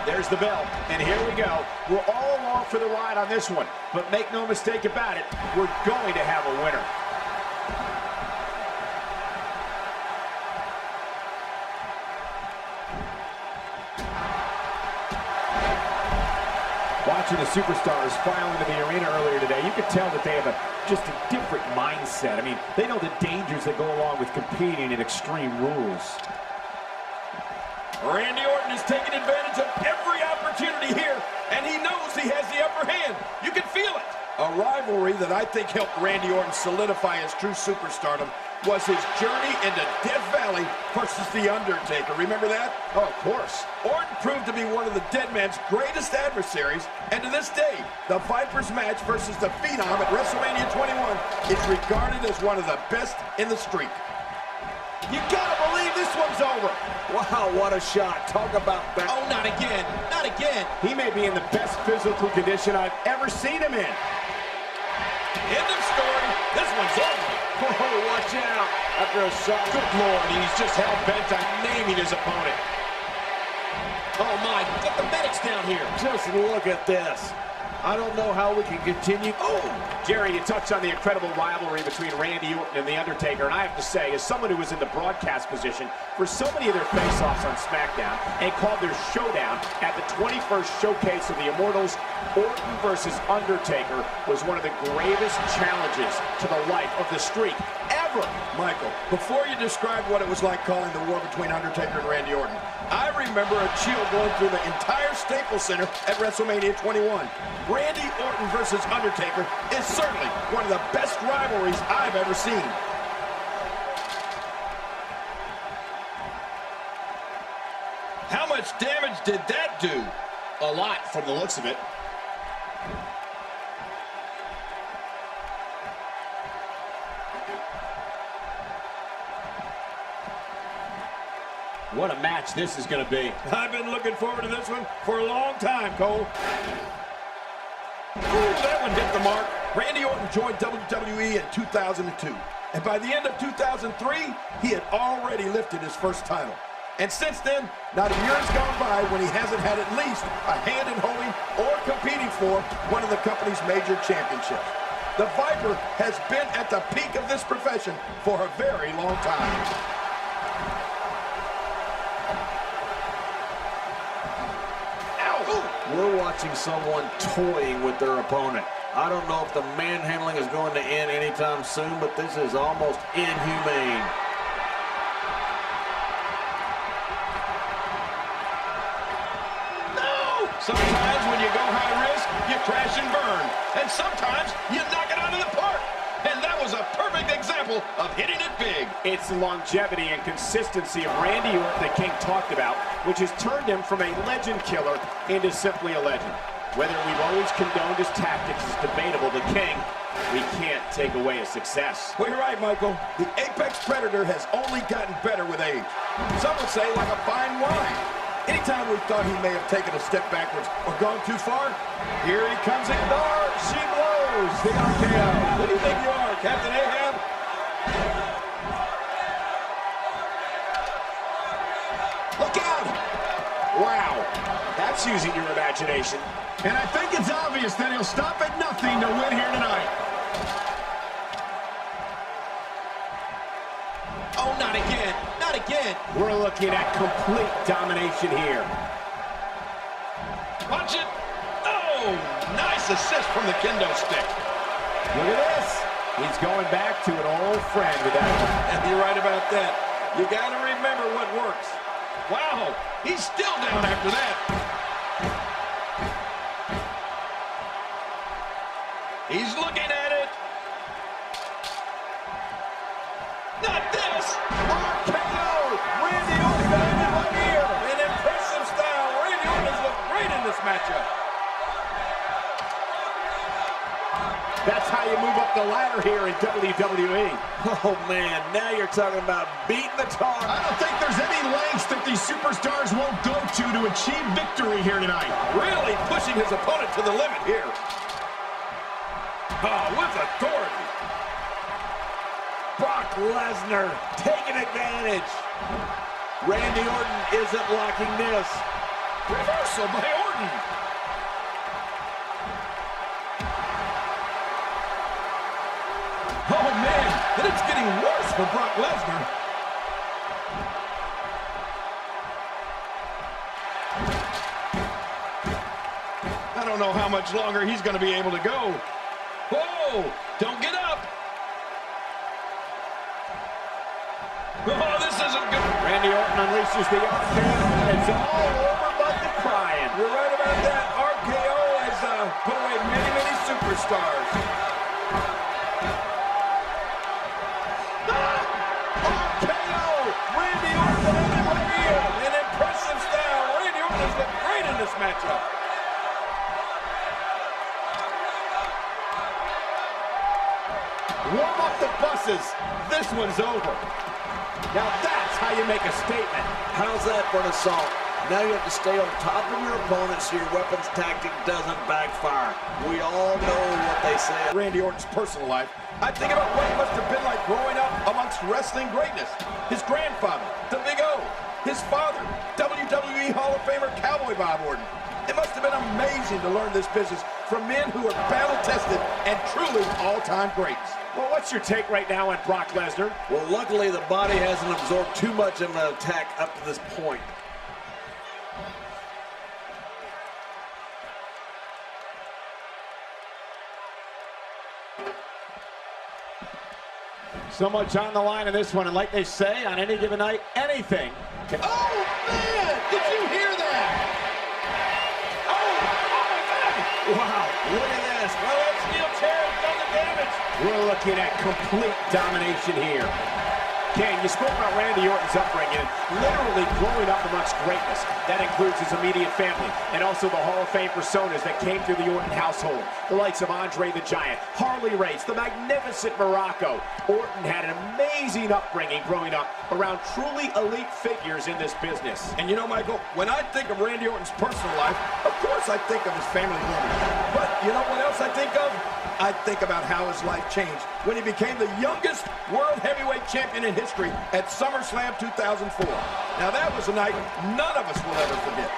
There's the bell, and here we go. We're all along for the ride on this one, but make no mistake about it, we're going to have a winner. Watching the superstars file into the arena earlier today, you could tell that they have just a different mindset. I mean, they know the dangers that go along with competing in extreme rules. Randy Orton is taking advantage of every opportunity here, and he knows he has the upper hand. You can feel it. A rivalry that I think helped Randy Orton solidify his true superstardom was his journey into Death Valley versus The Undertaker. Remember that? Oh, of course. Orton proved to be one of the Dead Man's greatest adversaries, and to this day, the Vipers match versus the Phenom at WrestleMania 21 is regarded as one of the best in the streak. You gotta believe this one's over. Wow, what a shot. Talk about that. Oh, not again. Not again. He may be in the best physical condition I've ever seen him in. End of story. This one's over. Oh, watch out. After a shot. Good Lord, he's just hell-bent on naming his opponent. Oh, my. Get the medics down here. Just look at this. I don't know how we can continue. Oh, Jerry, you touched on the incredible rivalry between Randy Orton and The Undertaker, and I have to say, as someone who was in the broadcast position for so many of their face-offs on SmackDown and called their showdown at the 21st Showcase of the Immortals, Orton versus Undertaker was one of the gravest challenges to the life of the streak ever. Michael, before you describe what it was like calling the war between Undertaker and Randy Orton, I remember a chill going through the entire Staples Center at WrestleMania 21. Randy Orton versus Undertaker is certainly one of the best rivalries I've ever seen. How much damage did that do? A lot from the looks of it. What a match this is going to be. I've been looking forward to this one for a long time, Cole. Ooh, that one hit the mark. Randy Orton joined WWE in 2002. And by the end of 2003, he had already lifted his first title. And since then, not a year has gone by when he hasn't had at least a hand in holding or competing for one of the company's major championships. The Viper has been at the peak of this profession for a very long time. We're watching someone toying with their opponent. I don't know if the manhandling is going to end anytime soon, but this is almost inhumane. No! Sometimes when you go high risk, you crash and burn. And sometimes you knock it out of the park. And that was a perfect example of hitting it big. It's the longevity and consistency of Randy Orton that King talked about, which has turned him from a legend killer into simply a legend. Whether we've always condoned his tactics is debatable, but King, we can't take away his success. Well, you're right, Michael. The Apex Predator has only gotten better with age. Some would say like a fine wine. Anytime we thought he may have taken a step backwards or gone too far, here he comes in. Dark, she blows. The RKO. Who do you think you are, Captain Ahab? Look out! Wow, that's using your imagination. And I think it's obvious that he'll stop at nothing to win here tonight. Oh, not again. Not again. We're looking at complete domination here. Watch it. Oh, nice assist from the kendo stick. Look at this. He's going back to an old friend with that one. And you're right about that. You got to remember what works. Wow, he's still down after that. He's looking at it. Not this. RKO. Randy Orton ended right here. An impressive style. Randy Orton has looked great in this matchup. That's how you move up the ladder here in WWE. Oh, man, now you're talking about beating the tar. I don't think there's any lengths that these superstars won't go to achieve victory here tonight. Really pushing his opponent to the limit here. Oh, with authority. Brock Lesnar taking advantage. Randy Orton isn't liking this. Reversal by Orton. Oh, man, and it's getting worse for Brock Lesnar. I don't know how much longer he's going to be able to go. Whoa, don't get up. Oh, this isn't good. Randy Orton unleashes the RKO. It's all over but the crying. You're right about that. RKO has put away many, many superstars. RKO! Randy Orton on the way in. An impressive style. Randy Orton has looked great in this matchup. Warm up the buses. This one's over. Now that's how you make a statement. How's that for an assault? Now you have to stay on top of your opponent so your weapons tactic doesn't backfire. We all know what they say. Randy Orton's personal life, I think about what it must have been like growing up amongst wrestling greatness. His grandfather, the Big O. His father, WWE Hall of Famer Cowboy Bob Orton. It must have been amazing to learn this business from men who are battle-tested and truly all-time greats. Well, what's your take right now on Brock Lesnar? Well, luckily the body hasn't absorbed too much of an attack up to this point. So much on the line in this one, and like they say, on any given night, anything can... Oh, man! Did you hear that? Oh, my God! Wow, look at this. Well, that steel chair has done the damage. We're looking at complete domination here. King, you spoke about Randy Orton's upbringing, literally growing up amongst greatness. That includes his immediate family, and also the Hall of Fame personas that came through the Orton household. The likes of Andre the Giant, Harley Race, the magnificent Morocco. Orton had an amazing upbringing growing up around truly elite figures in this business. And you know, Michael, when I think of Randy Orton's personal life, of course I think of his family lineage. But you know what else I think of? I think about how his life changed when he became the youngest World Heavyweight Champion in history at SummerSlam 2004. Now that was a night none of us will ever forget.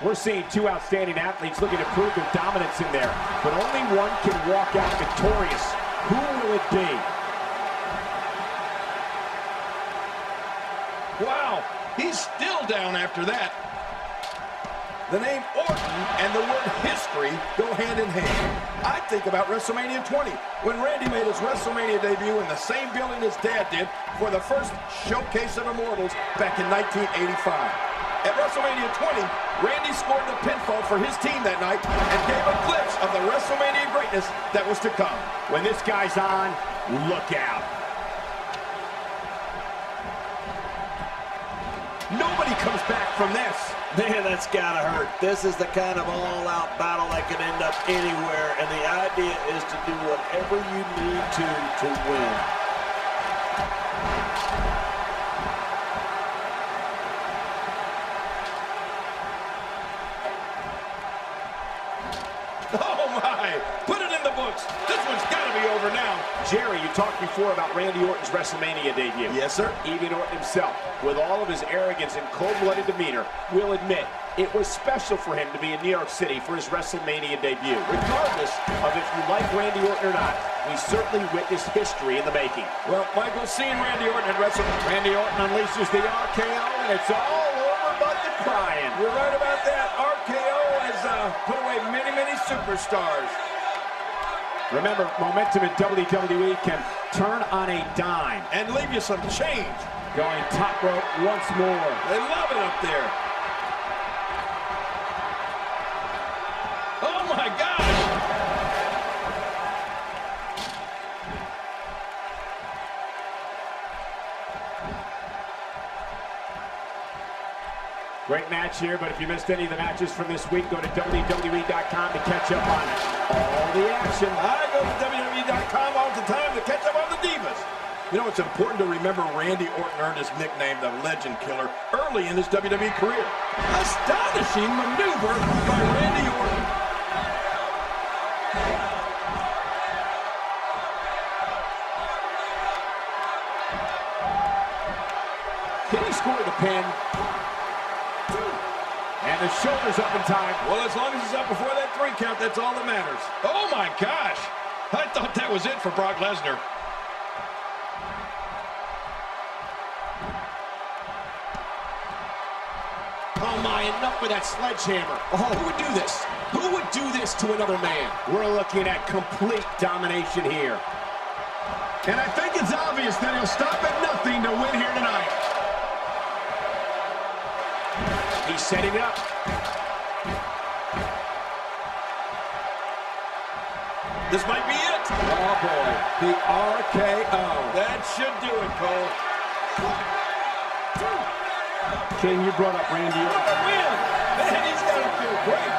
We're seeing two outstanding athletes looking to prove their dominance in there, but only one can walk out victorious. Who will it be? Wow, he's still down after that. The name Orton and the word history go hand in hand. I think about WrestleMania 20, when Randy made his WrestleMania debut in the same building his dad did for the first Showcase of Immortals back in 1985. At WrestleMania 20, Randy scored the pinfall for his team that night and gave a glimpse of the WrestleMania greatness that was to come. When this guy's on, look out. Nobody comes back from this. Man, that's gotta hurt. This is the kind of all-out battle that can end up anywhere, and the idea is to do whatever you need to win. Oh my! Put it in the books. This one's gotta be over now. Jerry, you talked before about Randy Orton's WrestleMania debut. Yes, sir. Even Orton himself, with all of his arrogance and cold-blooded demeanor, will admit it was special for him to be in New York City for his WrestleMania debut. Regardless of if you like Randy Orton or not, we certainly witnessed history in the making. Well, Michael, seeing Randy Orton at WrestleMania. Randy Orton unleashes the RKO, and it's all over but the crying. You're right about that. RKO has put away many, many superstars. Remember, momentum in WWE can turn on a dime. And leave you some change. Going top rope once more. They love it up there. Oh my gosh! Great match here, but if you missed any of the matches from this week, go to WWE.com to catch up on all the action. I go to WWE.com all the time to catch up on the Divas. You know, it's important to remember Randy Orton earned his nickname, the Legend Killer, early in his WWE career. Astonishing maneuver by Randy Orton. pin. And the shoulder's up in time. Well, as long as he's up before that 3 count, that's all that matters. Oh, my gosh. I thought that was it for Brock Lesnar. Oh my, enough with that sledgehammer. Oh, who would do this? Who would do this to another man? We're looking at complete domination here. And I think it's obvious that he'll stop at nothing to win here tonight. He's setting it up. This might be it. Oh boy, the RKO. That should do it, Cole. King, you brought up Randy Orton. What a win! Man, he's got to feel great.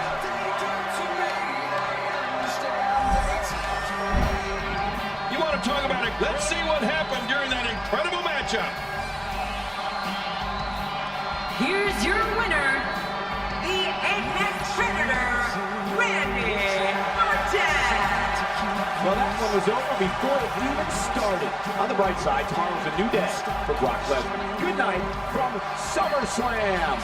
You want to talk about it? Let's see what happened during that incredible matchup. Here's your winner, the Apex Predator, Randy Orton. Well, that one was over before it even started. On the bright side, tomorrow's a new day for Brock Lesnar. Good night from SummerSlam.